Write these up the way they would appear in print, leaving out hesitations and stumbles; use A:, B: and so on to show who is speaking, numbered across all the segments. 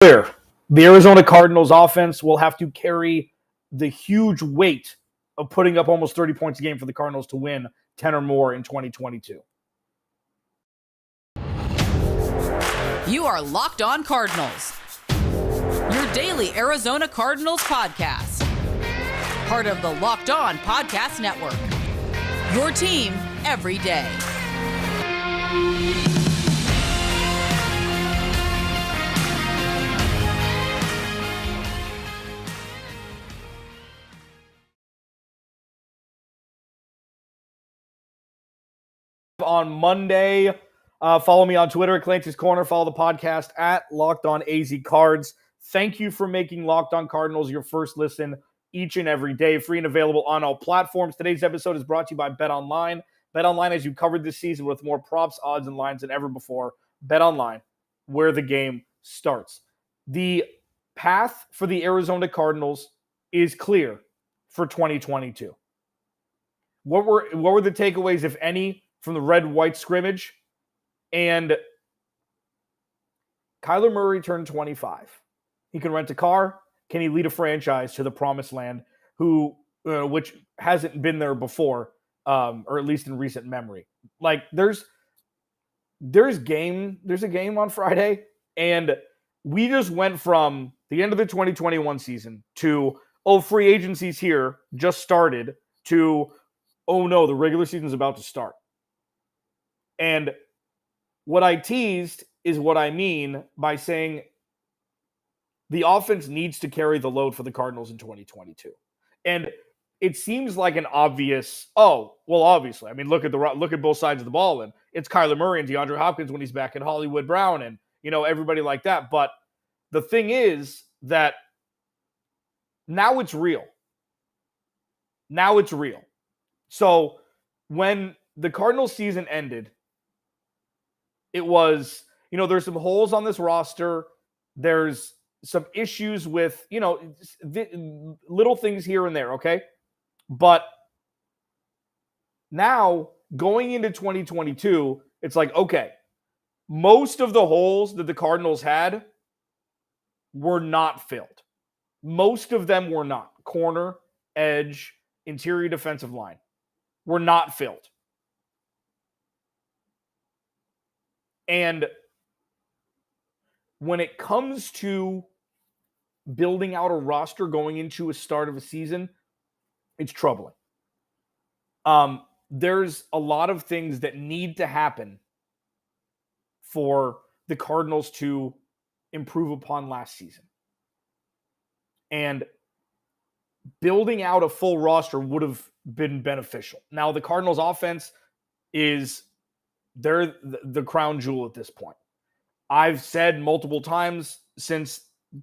A: Clear. The Arizona Cardinals offense will have to carry the huge weight of putting up almost 30 points a game for the Cardinals to win 10 or more in 2022.
B: You are Locked On Cardinals, your daily Arizona Cardinals podcast. Part of the Locked On Podcast Network, your team every day.
A: On Monday, follow me on Twitter at Clancy's Corner. Follow the podcast at Locked On AZ Cards. Thank you for making Locked On Cardinals your first listen each and every day. Free and available on all platforms. Today's episode is brought to you by BetOnline. BetOnline has you covered this season with more props, odds, and lines than ever before. BetOnline, where the game starts. The path for the Arizona Cardinals is clear for 2022. What were the takeaways, if any, from the red-white scrimmage? And Kyler Murray turned 25. He can rent a car. Can he lead a franchise to the promised land, which hasn't been there before, or at least in recent memory? Like, there's a game on Friday, and we just went from the end of the 2021 season to, free agency's here, just started, to, oh no, the regular season's about to start. And what I teased is what I mean by saying the offense needs to carry the load for the Cardinals in 2022. And it seems like an obvious, obviously. I mean, look at both sides of the ball, and it's Kyler Murray and DeAndre Hopkins when he's back at Hollywood Brown and, everybody like that. But the thing is that now it's real. So when the Cardinals season ended, it was, there's some holes on this roster. There's some issues with, little things here and there, okay? But now, going into 2022, it's like, okay, most of the holes that the Cardinals had were not filled. Most of them were not. Corner, edge, interior defensive line were not filled. And when it comes to building out a roster going into a start of a season, it's troubling. There's a lot of things that need to happen for the Cardinals to improve upon last season. And building out a full roster would have been beneficial. Now, the Cardinals offense they're the crown jewel at this point. I've said multiple times since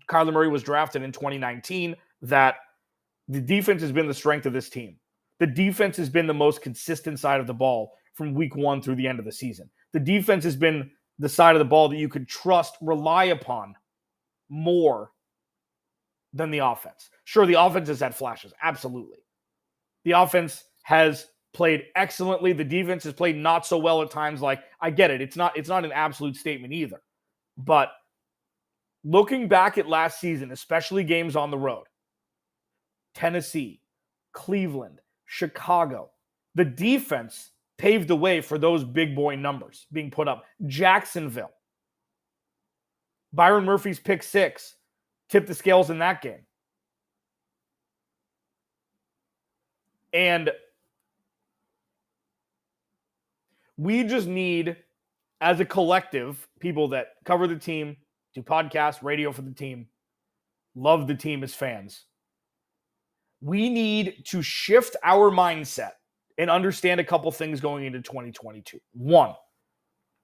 A: Kyler Murray was drafted in 2019 that the defense has been the strength of this team. The defense has been the most consistent side of the ball from week 1 through the end of the season. The defense has been the side of the ball that you could trust, rely upon more than the offense. Sure, the offense has had flashes. Absolutely. The offense has played excellently. The defense has played not so well at times. Like, I get it. It's not an absolute statement either. But looking back at last season, especially games on the road, Tennessee, Cleveland, Chicago, the defense paved the way for those big boy numbers being put up. Jacksonville, Byron Murphy's pick 6 tipped the scales in that game. And we just need, as a collective, people that cover the team, do podcasts, radio for the team, love the team as fans. We need to shift our mindset and understand a couple things going into 2022. One,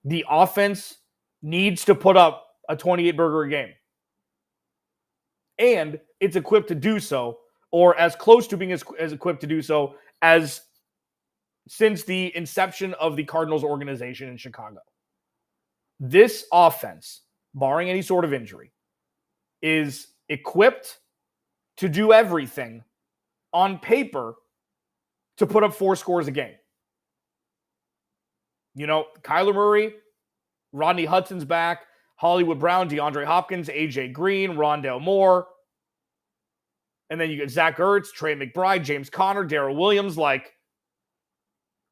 A: the offense needs to put up a 28-burger a game. And it's equipped to do so, or as close to being as equipped to do so as since the inception of the Cardinals organization in Chicago. This offense, barring any sort of injury, is equipped to do everything on paper to put up 4 scores a game. Kyler Murray, Rodney Hudson's back. Hollywood Brown, DeAndre Hopkins, A.J. Green, Rondale Moore. And then you get Zach Ertz, Trey McBride, James Conner, Darrell Williams. Like,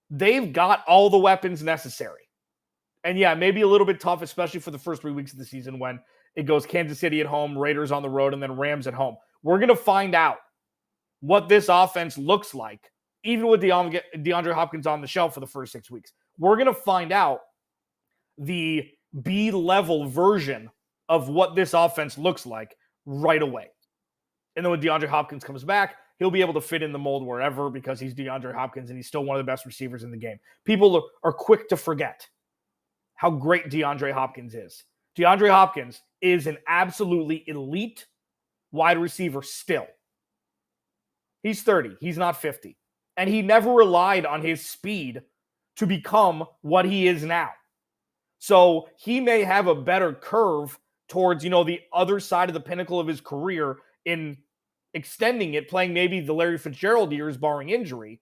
A: they've got all the weapons necessary. And yeah, maybe a little bit tough, especially for the first 3 weeks of the season when it goes Kansas City at home, Raiders on the road, and then Rams at home. We're going to find out what this offense looks like, even with DeAndre Hopkins on the shelf for the first 6 weeks. We're going to find out the B-level version of what this offense looks like right away. And then when DeAndre Hopkins comes back, he'll be able to fit in the mold wherever because he's DeAndre Hopkins and he's still one of the best receivers in the game. People are quick to forget how great DeAndre Hopkins is. DeAndre Hopkins is an absolutely elite wide receiver still. He's 30. He's not 50. And he never relied on his speed to become what he is now. So he may have a better curve towards, the other side of the pinnacle of his career in extending it, playing maybe the Larry Fitzgerald years, barring injury,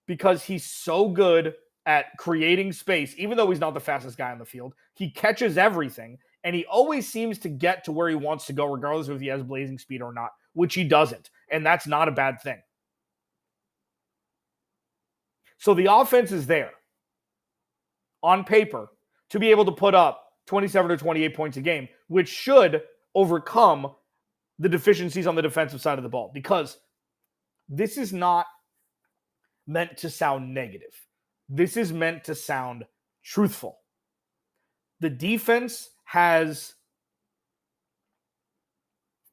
A: because he's so good at creating space. Even though he's not the fastest guy on the field, he catches everything, and he always seems to get to where he wants to go, regardless of if he has blazing speed or not, which he doesn't, and that's not a bad thing. So the offense is there on paper to be able to put up 27 to 28 points a game, which should overcome the deficiencies on the defensive side of the ball, because this is not meant to sound negative. This is meant to sound truthful. The defense has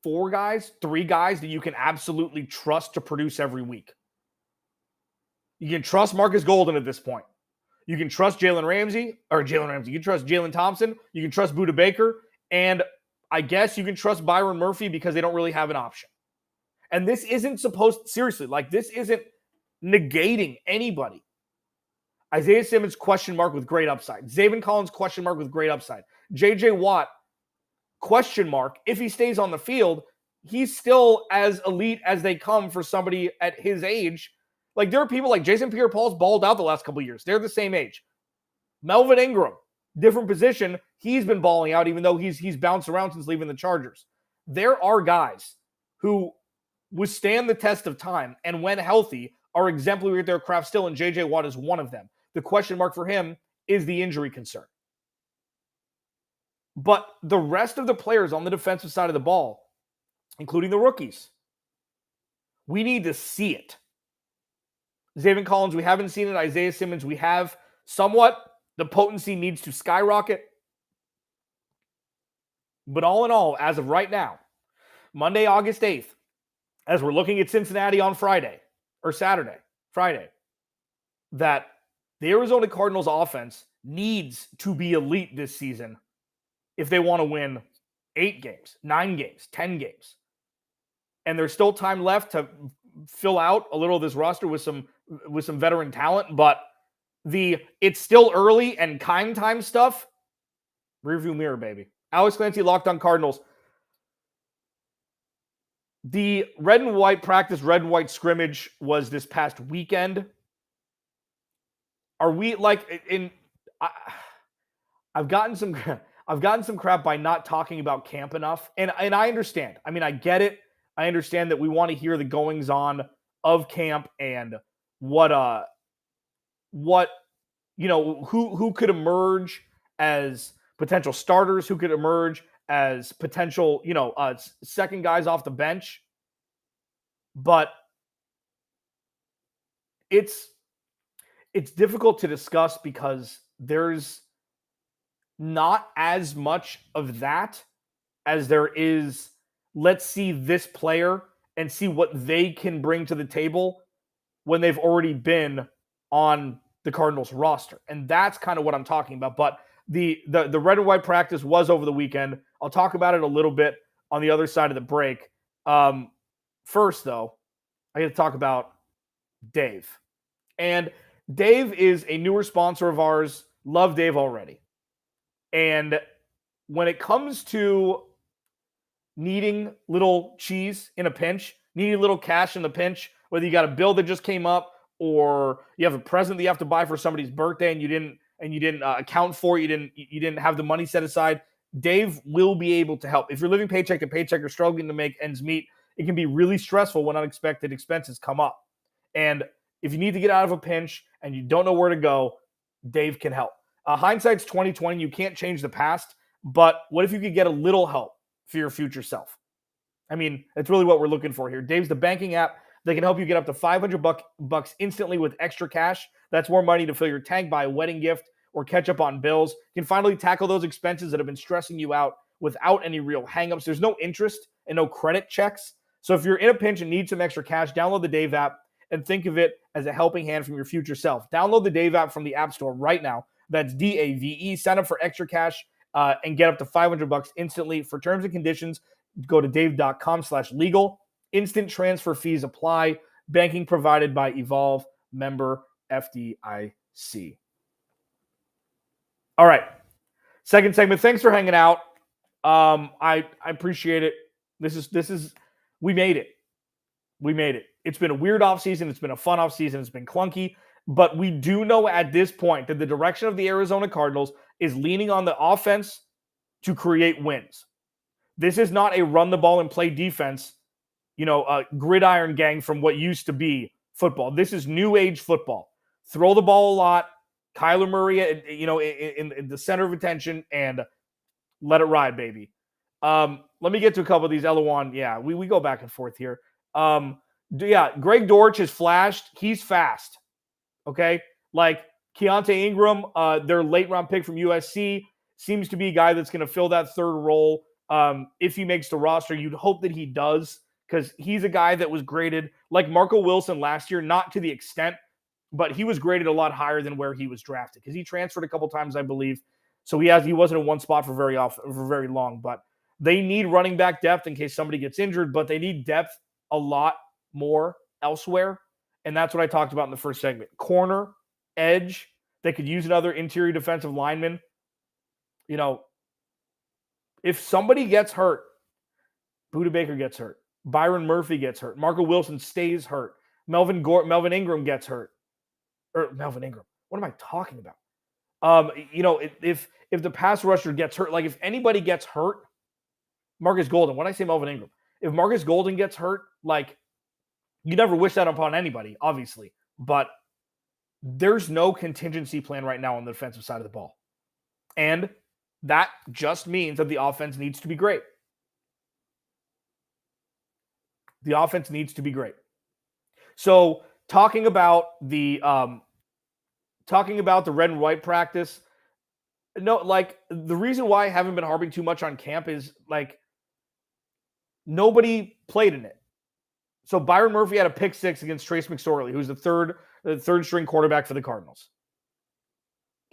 A: 3 guys that you can absolutely trust to produce every week. You can trust Marcus Golden at this point. You can trust Jalen Ramsey. You can trust Jalen Thompson. You can trust Budda Baker. And I guess you can trust Byron Murphy because they don't really have an option. And this isn't this isn't negating anybody. Isaiah Simmons, question mark with great upside. Zaven Collins, question mark with great upside. J.J. Watt, question mark. If he stays on the field, he's still as elite as they come for somebody at his age. Like, there are people like Jason Pierre-Paul's balled out the last couple of years. They're the same age. Melvin Ingram, different position. He's been balling out, even though he's bounced around since leaving the Chargers. There are guys who withstand the test of time and, when healthy, are exemplary at their craft still, and J.J. Watt is one of them. The question mark for him is the injury concern. But the rest of the players on the defensive side of the ball, including the rookies, we need to see it. Zaven Collins, we haven't seen it. Isaiah Simmons, we have somewhat. The potency needs to skyrocket. But all in all, as of right now, Monday, August 8th, as we're looking at Cincinnati on Friday, that the Arizona Cardinals offense needs to be elite this season if they want to win 8 games, 9 games, 10 games. And there's still time left to fill out a little of this roster with some veteran talent, but it's still early and Keim time stuff, rearview mirror, baby. Alex Clancy, Locked On Cardinals. The red and white practice, red and white scrimmage was this past weekend. Are we I've gotten some crap by not talking about camp enough, and I understand. I mean, I get it. I understand that we want to hear the goings on of camp and what who could emerge as potential starters, who could emerge as potential, second guys off the bench. But it's difficult to discuss because there's not as much of that as there is, let's see this player and see what they can bring to the table when they've already been on the Cardinals roster. And that's kind of what I'm talking about. But the red and white practice was over the weekend. I'll talk about it a little bit on the other side of the break. First, though, I got to talk about Dave. And Dave is a newer sponsor of ours. Love Dave already. And when it comes to needing little cheese in a pinch, needing little cash in the pinch, whether you got a bill that just came up or you have a present that you have to buy for somebody's birthday and you didn't and you didn't account for it, you didn't have the money set aside, Dave will be able to help. If you're living paycheck to paycheck or struggling to make ends meet, it can be really stressful when unexpected expenses come up. And if you need to get out of a pinch and you don't know where to go, Dave can help. Hindsight's 2020. You can't change the past, but what if you could get a little help for your future self? I mean, that's really what we're looking for here. Dave's the banking app that can help you get up to $500 instantly with extra cash. That's more money to fill your tank, buy a wedding gift, or catch up on bills. You can finally tackle those expenses that have been stressing you out without any real hangups. There's no interest and no credit checks. So if you're in a pinch and need some extra cash, download the Dave app and think of it as a helping hand from your future self. Download the Dave app from the App Store right now. That's DAVE. Sign up for extra cash and get up to $500 instantly. For terms and conditions, go to dave.com/legal. Instant transfer fees apply. Banking provided by Evolve, member FDIC. All right. Second segment. Thanks for hanging out. I appreciate it. We made it. We made it. It's been a weird offseason. It's been a fun offseason. It's been clunky. But we do know at this point that the direction of the Arizona Cardinals is leaning on the offense to create wins. This is not a run the ball and play defense, a gridiron gang from what used to be football. This is new age football. Throw the ball a lot. Kyler Murray, in the center of attention, and let it ride, baby. Let me get to a couple of these. Elowan, yeah, we go back and forth here. Greg Dortch has flashed. He's fast. Okay? Like Keontae Ingram, their late round pick from USC, seems to be a guy that's going to fill that third role. If he makes the roster, you'd hope that he does, because he's a guy that was graded like Marco Wilson last year, not to the extent, but he was graded a lot higher than where he was drafted, because he transferred a couple times, I believe. So he wasn't in one spot for very long. But they need running back depth in case somebody gets injured, but they need depth a lot more elsewhere. And that's what I talked about in the first segment. Corner, edge, they could use another interior defensive lineman. If somebody gets hurt, Budda Baker gets hurt, Byron Murphy gets hurt, Marco Wilson stays hurt, Melvin Ingram gets hurt. Or Melvin Ingram. What am I talking about? If the pass rusher gets hurt, like if anybody gets hurt, Marcus Golden. When I say Melvin Ingram, if Marcus Golden gets hurt, like, you never wish that upon anybody, obviously, but there's no contingency plan right now on the defensive side of the ball. And that just means that the offense needs to be great. The offense needs to be great. So talking about the red and white practice, the reason why I haven't been harping too much on camp is nobody played in it. So Byron Murphy had a pick six against Trace McSorley, who's the third string quarterback for the Cardinals.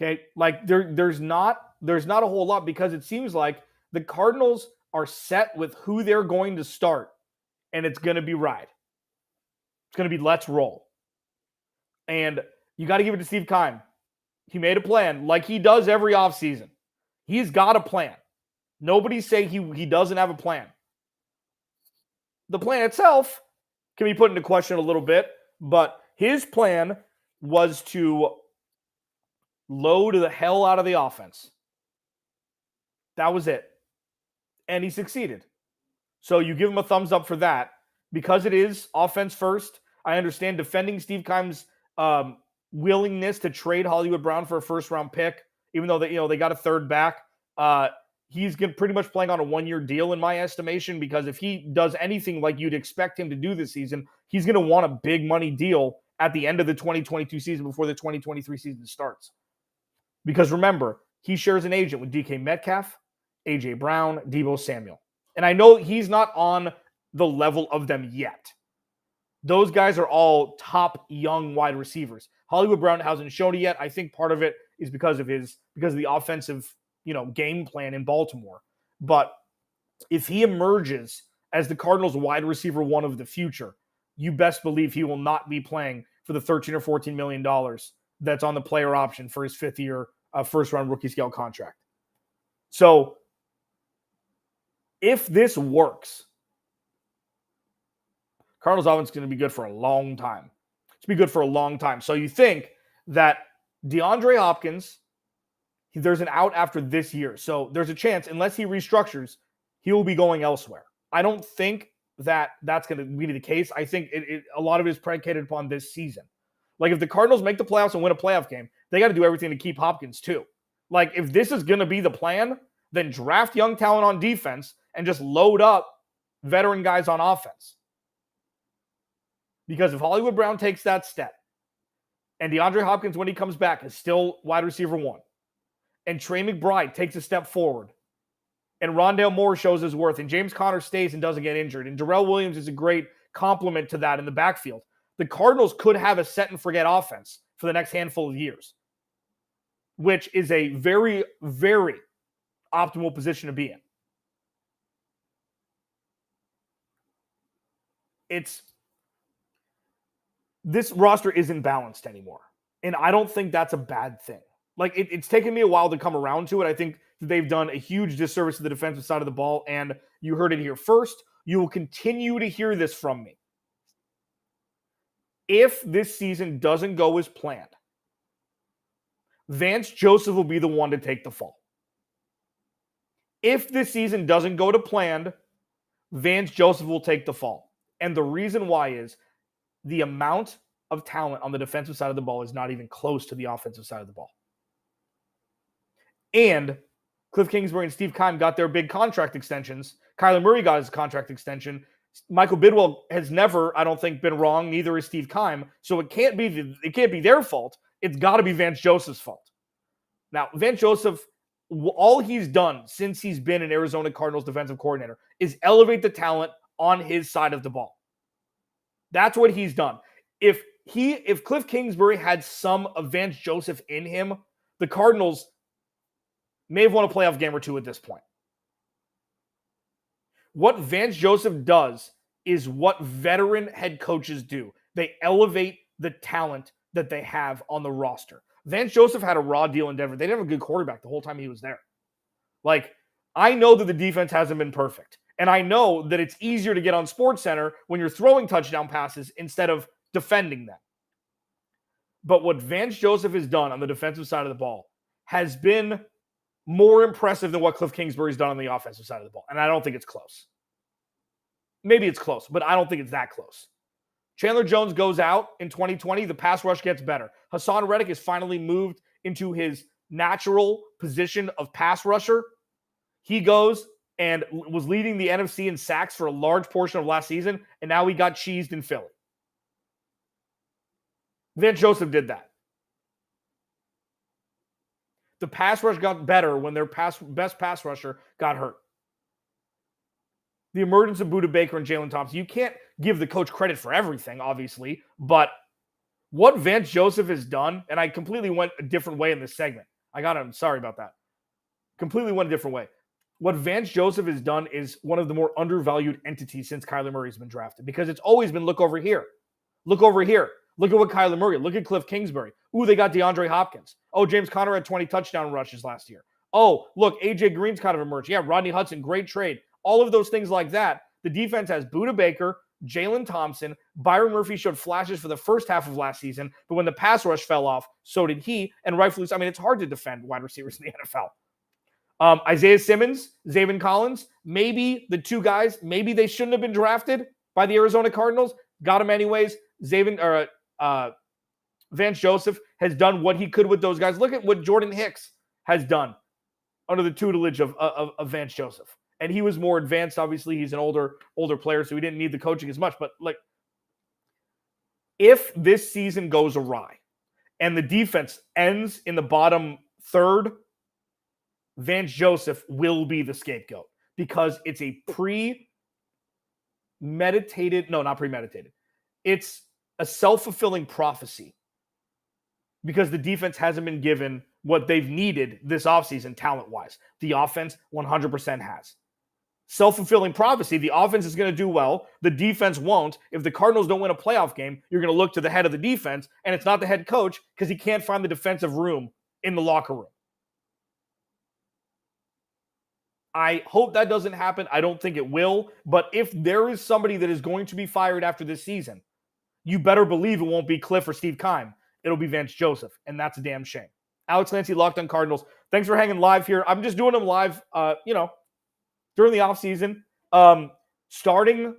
A: Okay, there's not a whole lot, because it seems like the Cardinals are set with who they're going to start, and it's going to be ride. It's going to be let's roll. And you got to give it to Steve Keim. He made a plan like he does every offseason. He's got a plan. Nobody say he doesn't have a plan. The plan itself can be put into question a little bit, but his plan was to load the hell out of the offense. That was it. And he succeeded. So you give him a thumbs up for that, because it is offense first. I understand defending Steve Keim's willingness to trade Hollywood Brown for a first-round pick, even though they got a third back. He's pretty much playing on a one-year deal in my estimation, because if he does anything like you'd expect him to do this season, he's going to want a big money deal at the end of the 2022 season before the 2023 season starts. Because remember, he shares an agent with DK Metcalf, AJ Brown, Deebo Samuel. And I know he's not on the level of them yet. Those guys are all top young wide receivers. Hollywood Brown hasn't shown it yet. I think part of it is because of the offensive, game plan in Baltimore. But if he emerges as the Cardinals wide receiver one of the future, you best believe he will not be playing for the $13 or $14 million that's on the player option for his fifth year first round rookie scale contract. So if this works, Cardinals offense is going to be good for a long time. It's be good for a long time. So you think that DeAndre Hopkins There's an out after this year. So there's a chance, unless he restructures, he will be going elsewhere. I don't think that's going to be the case. I think a lot of it is predicated upon this season. Like, if the Cardinals make the playoffs and win a playoff game, they got to do everything to keep Hopkins too. Like, if this is going to be the plan, then draft young talent on defense and just load up veteran guys on offense. Because if Hollywood Brown takes that step, and DeAndre Hopkins, when he comes back, is still wide receiver 1, and Trey McBride takes a step forward, and Rondale Moore shows his worth, and James Conner stays and doesn't get injured, and Darrell Williams is a great complement to that in the backfield, the Cardinals could have a set-and-forget offense for the next handful of years, which is a very, very optimal position to be in. This roster isn't balanced anymore, and I don't think that's a bad thing. Like, it's taken me a while to come around to it. I think they've done a huge disservice to the defensive side of the ball, and you heard it here first. You will continue to hear this from me. If this season doesn't go as planned, Vance Joseph will be the one to take the fall. If this season doesn't go to plan, Vance Joseph will take the fall. And the reason why is the amount of talent on the defensive side of the ball is not even close to the offensive side of the ball. And Kliff Kingsbury and Steve Keim got their big contract extensions. Kyler Murray got his contract extension. Michael Bidwell has never, I don't think, been wrong. Neither is Steve Keim. So it can't be their fault. It's got to be Vance Joseph's fault. Now, Vance Joseph, all he's done since he's been an Arizona Cardinals defensive coordinator is elevate the talent on his side of the ball. That's what he's done. If Kliff Kingsbury had some of Vance Joseph in him, the Cardinals may have won a playoff game or two at this point. What Vance Joseph does is what veteran head coaches do. They elevate the talent that they have on the roster. Vance Joseph had a raw deal in Denver. They didn't have a good quarterback the whole time he was there. Like, I know that the defense hasn't been perfect. And I know that it's easier to get on SportsCenter when you're throwing touchdown passes instead of defending them. But what Vance Joseph has done on the defensive side of the ball has been more impressive than what Kliff Kingsbury's done on the offensive side of the ball. And I don't think it's close. Maybe it's close, but I don't think it's that close. Chandler Jones goes out in 2020. The pass rush gets better. Hassan Reddick is finally moved into his natural position of pass rusher. He goes and was leading the NFC in sacks for a large portion of last season, and now he got cheesed in Philly. Vance Joseph did that. The pass rush got better when their best pass rusher got hurt. The emergence of Budda Baker and Jalen Thompson, you can't give the coach credit for everything, obviously, but what Vance Joseph has done, and I completely went a different way in this segment. I'm sorry about that. Completely went a different way. What Vance Joseph has done is one of the more undervalued entities since Kyler Murray's been drafted, because it's always been look over here. Look over here. Look at what Kyler Murray. Look at Kliff Kingsbury. Ooh, they got DeAndre Hopkins. Oh, James Conner had 20 touchdown rushes last year. Oh, look, AJ Green's kind of emerged. Yeah, Rodney Hudson, great trade. All of those things like that. The defense has Budda Baker, Jalen Thompson. Byron Murphy showed flashes for the first half of last season, but when the pass rush fell off, so did he. And rightfully so. I mean, it's hard to defend wide receivers in the NFL. Isaiah Simmons, Zaven Collins, maybe the two guys, maybe they shouldn't have been drafted by the Arizona Cardinals. Got them anyways. Vance Joseph has done what he could with those guys. Look at what Jordan Hicks has done under the tutelage of Vance Joseph. And he was more advanced. Obviously, he's an older player, so he didn't need the coaching as much. But like, if this season goes awry and the defense ends in the bottom third, Vance Joseph will be the scapegoat, because it's a it's a self-fulfilling prophecy, because the defense hasn't been given what they've needed this offseason talent-wise. The offense 100% has. Self-fulfilling prophecy, the offense is going to do well, the defense won't. If the Cardinals don't win a playoff game, you're going to look to the head of the defense, and it's not the head coach, because he can't find the defensive room in the locker room. I hope that doesn't happen. I don't think it will. But if there is somebody that is going to be fired after this season, you better believe it won't be Kliff or Steve Keim. It'll be Vance Joseph, and that's a damn shame. Alex Clancy, Locked On Cardinals. Thanks for hanging live here. I'm just doing them live, during the offseason. Starting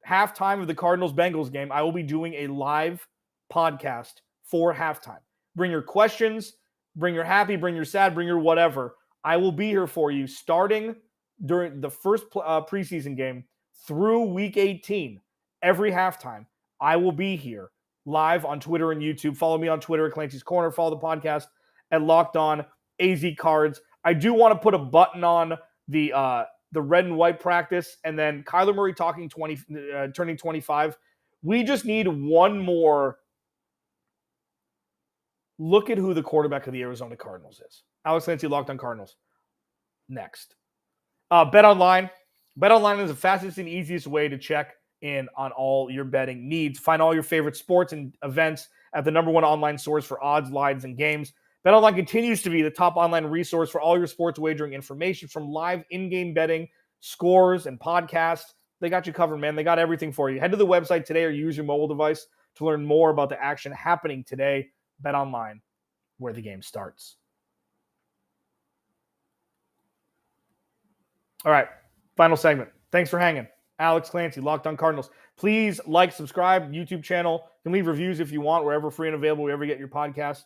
A: halftime of the Cardinals-Bengals game, I will be doing a live podcast for halftime. Bring your questions, bring your happy, bring your sad, bring your whatever. I will be here for you starting during the first preseason game through week 18. Every halftime, I will be here live on Twitter and YouTube. Follow me on Twitter at Clancy's Corner. Follow the podcast at Locked On AZ Cards. I do want to put a button on the red and white practice, and then Kyler Murray turning 25. We just need one more look at who the quarterback of the Arizona Cardinals is. Alex Clancy, Locked On Cardinals. Next. Bet Online. Bet Online is the fastest and easiest way to check in on all your betting needs. Find all your favorite sports and events at the #1 online source for odds, lines, and games. BetOnline continues to be the top online resource for all your sports wagering information, from live in-game betting, scores, and podcasts. They got you covered, man. They got everything for you. Head to the website today or use your mobile device to learn more about the action happening today. BetOnline, where the game starts. All right, final segment. Thanks for hanging. Alex Clancy, Locked On Cardinals. Please like, subscribe, YouTube channel. You can leave reviews if you want, wherever free and available, wherever you get your podcast.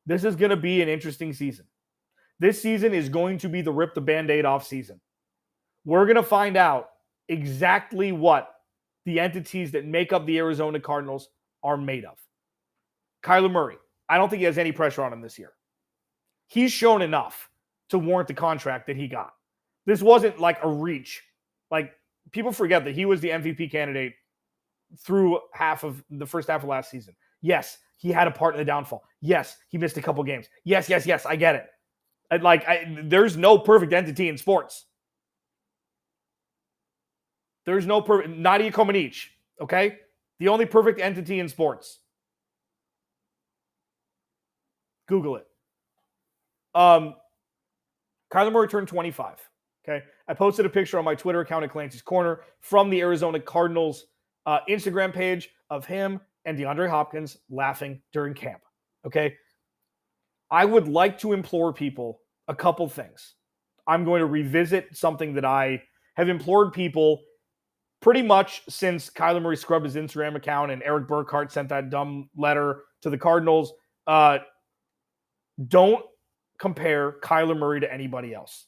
A: This is going to be an interesting season. This season is going to be the rip the Band-Aid off season. We're going to find out exactly what the entities that make up the Arizona Cardinals are made of. Kyler Murray, I don't think he has any pressure on him this year. He's shown enough to warrant the contract that he got. This wasn't like a reach. Like, people forget that he was the MVP candidate through the first half of last season. Yes, he had a part in the downfall. Yes, he missed a couple games. Yes, I get it. There's no perfect entity in sports. There's no perfect, Nadia Comaneci, okay? The only perfect entity in sports. Google it. Kyler Murray turned 25, okay? I posted a picture on my Twitter account at Clancy's Corner from the Arizona Cardinals Instagram page of him and DeAndre Hopkins laughing during camp, okay? I would like to implore people a couple things. I'm going to revisit something that I have implored people pretty much since Kyler Murray scrubbed his Instagram account and Eric Burkhart sent that dumb letter to the Cardinals. Don't compare Kyler Murray to anybody else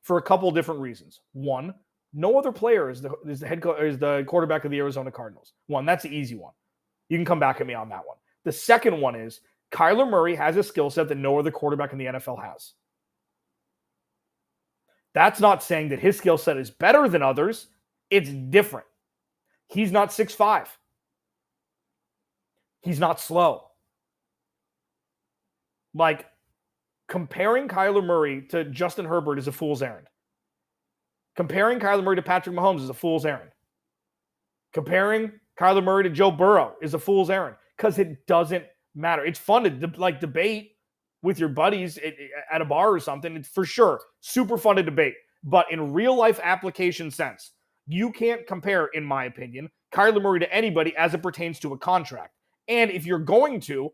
A: for a couple different reasons. One, no other player is the quarterback of the Arizona Cardinals. One, that's the easy one. You can come back at me on that one. The second one is Kyler Murray has a skill set that no other quarterback in the NFL has. That's not saying that his skill set is better than others. It's different. He's not 6'5". He's not slow. Like, comparing Kyler Murray to Justin Herbert is a fool's errand. Comparing Kyler Murray to Patrick Mahomes is a fool's errand. Comparing Kyler Murray to Joe Burrow is a fool's errand because it doesn't matter. It's fun to debate with your buddies at a bar or something. It's for sure super fun to debate. But in real life application sense, you can't compare, in my opinion, Kyler Murray to anybody as it pertains to a contract. And if you're going to,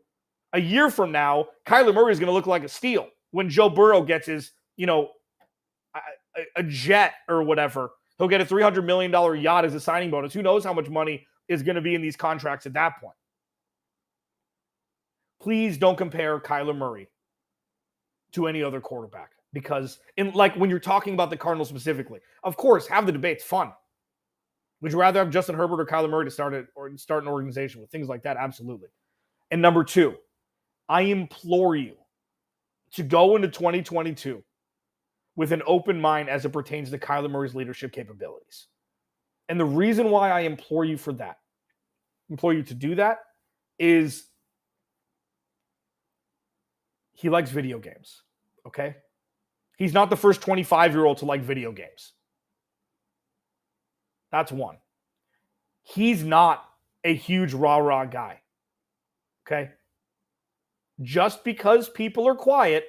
A: a year from now, Kyler Murray is going to look like a steal when Joe Burrow gets his, a jet or whatever. He'll get a $300 million yacht as a signing bonus. Who knows how much money is going to be in these contracts at that point. Please don't compare Kyler Murray to any other quarterback, because when you're talking about the Cardinals specifically, of course, have the debate. It's fun. Would you rather have Justin Herbert or Kyler Murray to start an organization with? Things like that? Absolutely. And number two, I implore you to go into 2022 with an open mind as it pertains to Kyler Murray's leadership capabilities. And the reason why I implore you to do that, is he likes video games, okay? He's not the first 25-year-old to like video games. That's one. He's not a huge rah-rah guy, okay? Just because people are quiet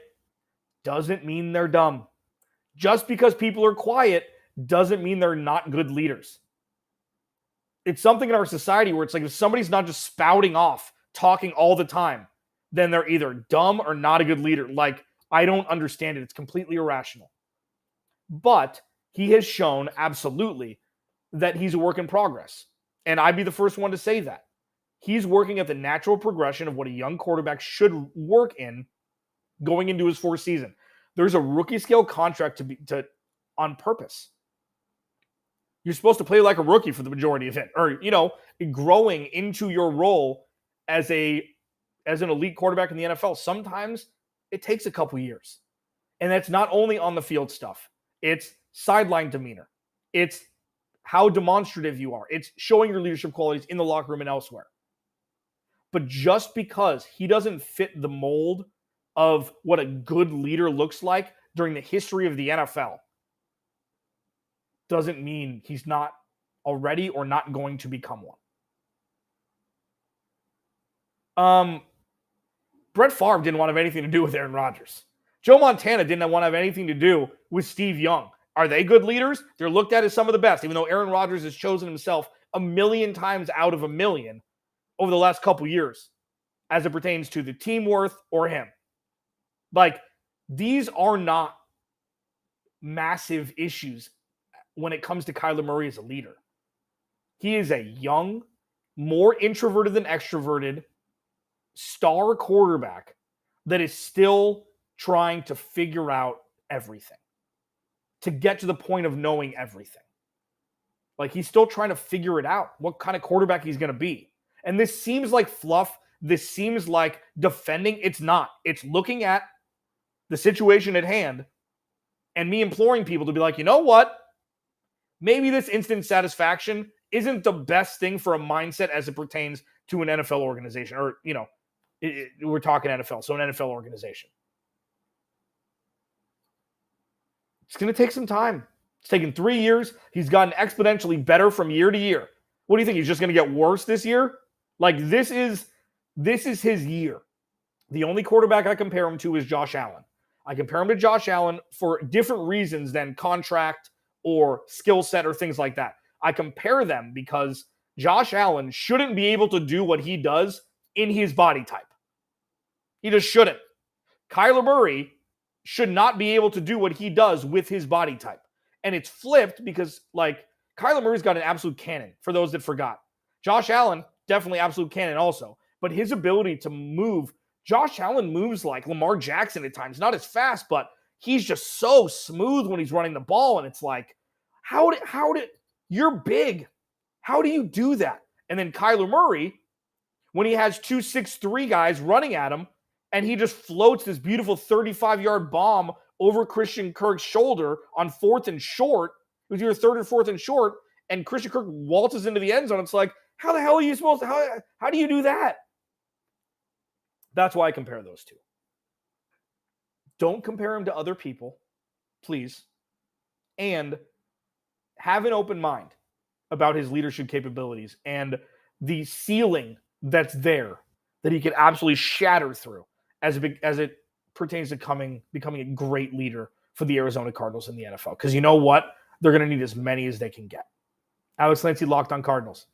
A: doesn't mean they're dumb. Just because people are quiet doesn't mean they're not good leaders. It's something in our society where it's like if somebody's not just spouting off, talking all the time, then they're either dumb or not a good leader. Like, I don't understand it. It's completely irrational. But he has shown absolutely that he's a work in progress. And I'd be the first one to say that. He's working at the natural progression of what a young quarterback should work in going into his fourth season. There's a rookie scale contract to on purpose. You're supposed to play like a rookie for the majority of it, or, growing into your role as an elite quarterback in the NFL. Sometimes it takes a couple years. And that's not only on the field stuff. It's sideline demeanor. It's how demonstrative you are. It's showing your leadership qualities in the locker room and elsewhere. But just because he doesn't fit the mold of what a good leader looks like during the history of the NFL doesn't mean he's not already or not going to become one. Brett Favre didn't want to have anything to do with Aaron Rodgers. Joe Montana didn't want to have anything to do with Steve Young. Are they good leaders? They're looked at as some of the best, even though Aaron Rodgers has chosen himself a million times out of a million over the last couple years as it pertains to the team worth or him. Like, these are not massive issues when it comes to Kyler Murray as a leader. He is a young, more introverted than extroverted star quarterback that is still trying to figure out everything, to get to the point of knowing everything. Like, he's still trying to figure it out, what kind of quarterback he's going to be. And this seems like fluff. This seems like defending. It's not. It's looking at the situation at hand and me imploring people to be like, you know what? Maybe this instant satisfaction isn't the best thing for a mindset as it pertains to an NFL organization. Or, we're talking NFL, so an NFL organization. It's going to take some time. It's taken 3 years. He's gotten exponentially better from year to year. What do you think? He's just going to get worse this year? Like, this is his year. The only quarterback I compare him to is Josh Allen. I compare him to Josh Allen for different reasons than contract or skill set or things like that. I compare them because Josh Allen shouldn't be able to do what he does in his body type. He just shouldn't. Kyler Murray should not be able to do what he does with his body type. And it's flipped because, Kyler Murray's got an absolute cannon, for those that forgot. Josh Allen, definitely absolute cannon also. But his ability to move, Josh Allen moves like Lamar Jackson at times. Not as fast, but he's just so smooth when he's running the ball. And it's like, how did you're big. How do you do that? And then Kyler Murray, when he has 2 6'3" guys running at him, and he just floats this beautiful 35-yard bomb over Christian Kirk's shoulder on 4th and short. It was either 3rd or 4th and short, and Christian Kirk waltzes into the end zone. It's like, how the hell are you supposed to, how do you do that? That's why I compare those two. Don't compare him to other people, please. And have an open mind about his leadership capabilities and the ceiling that's there that he could absolutely shatter through as it pertains to becoming a great leader for the Arizona Cardinals in the NFL. Because you know what? They're going to need as many as they can get. Alex Lancey, Locked On Cardinals.